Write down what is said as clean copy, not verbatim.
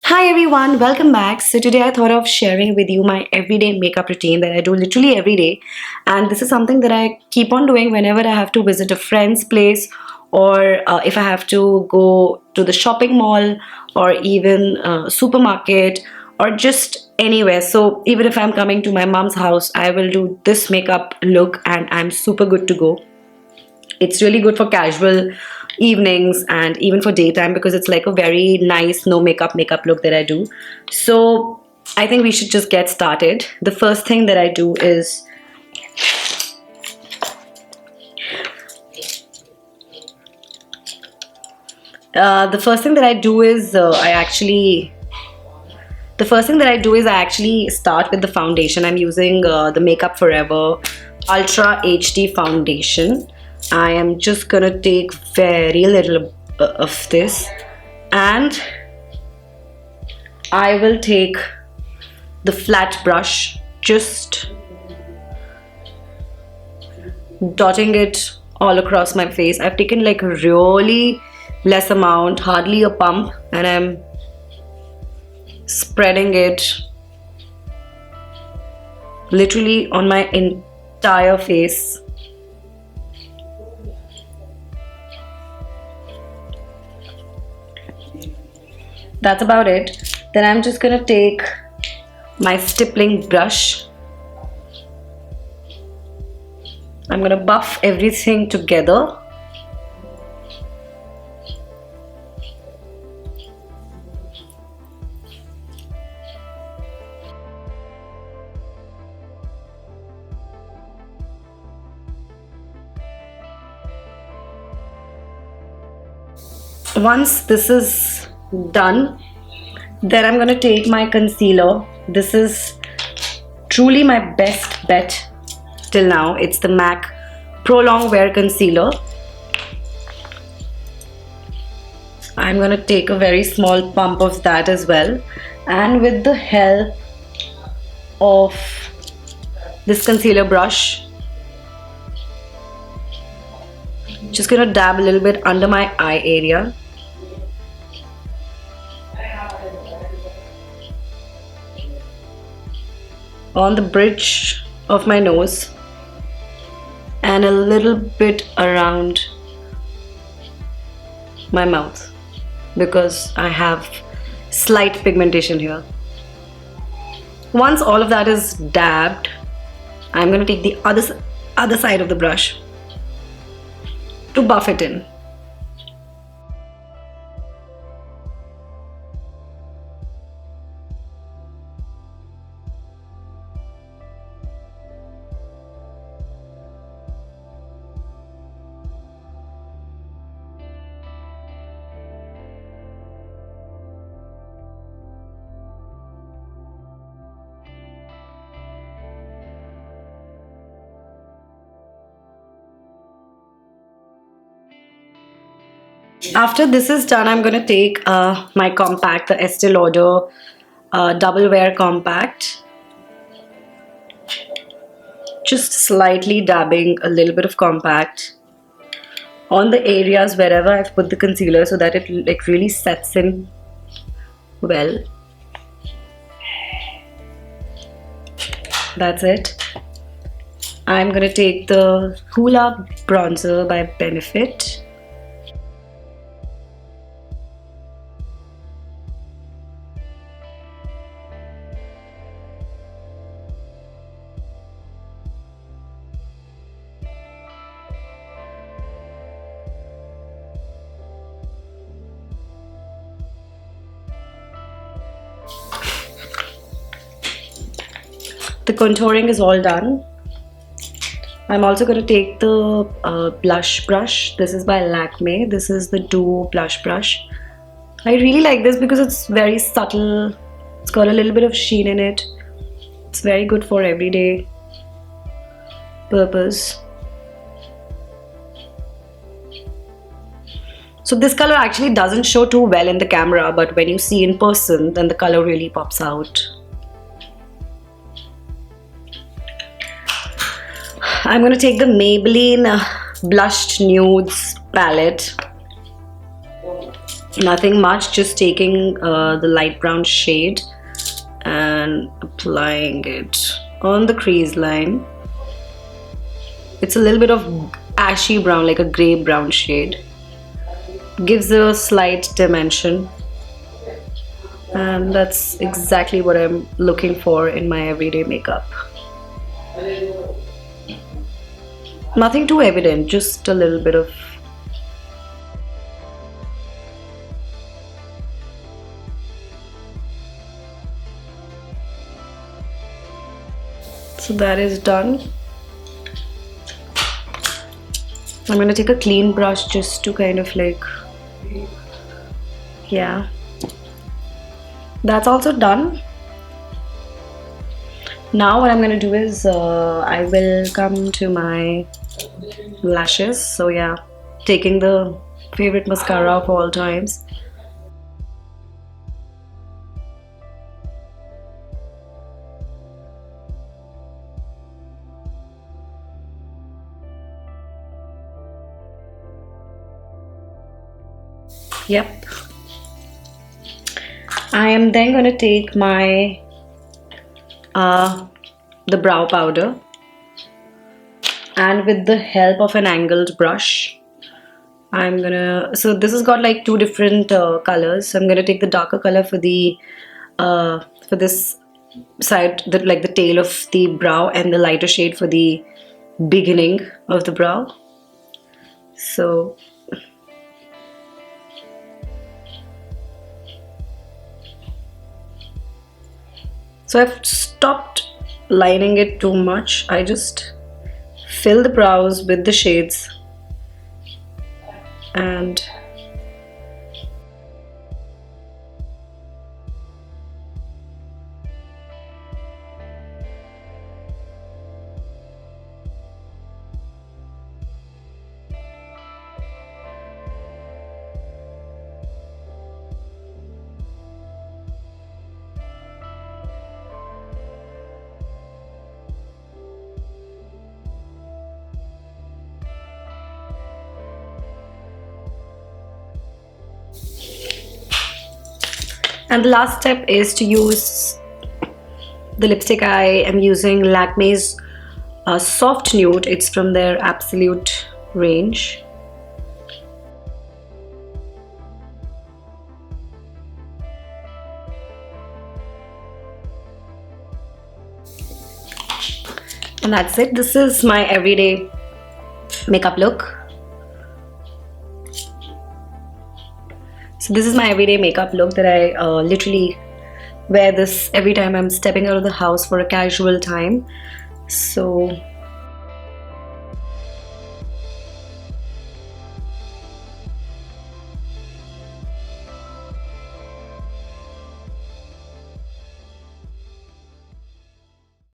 Hi everyone, welcome back. So today I thought of sharing with you my everyday makeup routine that I do literally every day, and this is something that I keep on doing whenever I have to visit a friend's place, or if I have to go to the shopping mall or even supermarket or just anywhere. So even if I'm coming to my mom's house, I will do this makeup look and I'm super good to go. It's really good for casual evenings and even for daytime because it's like a very nice no makeup look that I do. So I think we should just get started. The first thing that I do is I actually start with the foundation. I'm using the Makeup Forever Ultra HD foundation. I am just gonna take very little of this, and I will take the flat brush, just dotting it all across my face. I've taken like a really less amount, hardly a pump, and I'm spreading it literally on my entire face. That's about it. Then I'm just gonna take my stippling brush. I'm gonna buff everything together. Once this is done, then I'm going to take my concealer. This is truly my best bet till now. It's the MAC Pro Long Wear Concealer. I'm going to take a very small pump of that as well, and with the help of this concealer brush, just going to dab a little bit under my eye area. On the bridge of my nose and a little bit around my mouth because I have slight pigmentation here. Once all of that is dabbed, I'm going to take the other side of the brush to buff it in. After this is done, I'm going to take my compact, the Estee Lauder Double Wear Compact. Just slightly dabbing a little bit of compact on the areas wherever I've put the concealer so that it like really sets in well. That's it. I'm going to take the Hoola Bronzer by Benefit. The contouring is all done. I'm also going to take the blush brush. This is by Lakme. This is the Duo blush brush. I really like this because it's very subtle. It's got a little bit of sheen in it. It's very good for everyday purpose. So this color actually doesn't show too well in the camera, but when you see in person, then the color really pops out. I'm going to take the Maybelline Blushed Nudes palette. Nothing much, just taking the light brown shade and applying it on the crease line. It's a little bit of ashy brown, like a grey brown shade. Gives a slight dimension, and that's exactly what I'm looking for in my everyday makeup. Nothing too evident, just a little bit of. So that is done. I'm going to take a clean brush just to kind of like, yeah, that's also done. Now what I'm going to do is I will come to my lashes. So yeah, taking the favorite mascara of all times. Yep. I am then going to take my the brow powder, and with the help of an angled brush, I'm gonna. So this has got like two different colors. So I'm gonna take the darker color for the for this side, like the tail of the brow, and the lighter shade for the beginning of the brow. So. So I've stopped lining it too much. I just fill the brows with the shades and the last step is to use the lipstick. I am using Lakme's Soft Nude. It's from their Absolute range. And that's it. This is my everyday makeup look. So this is my everyday makeup look that I literally wear this every time I'm stepping out of the house for a casual time. So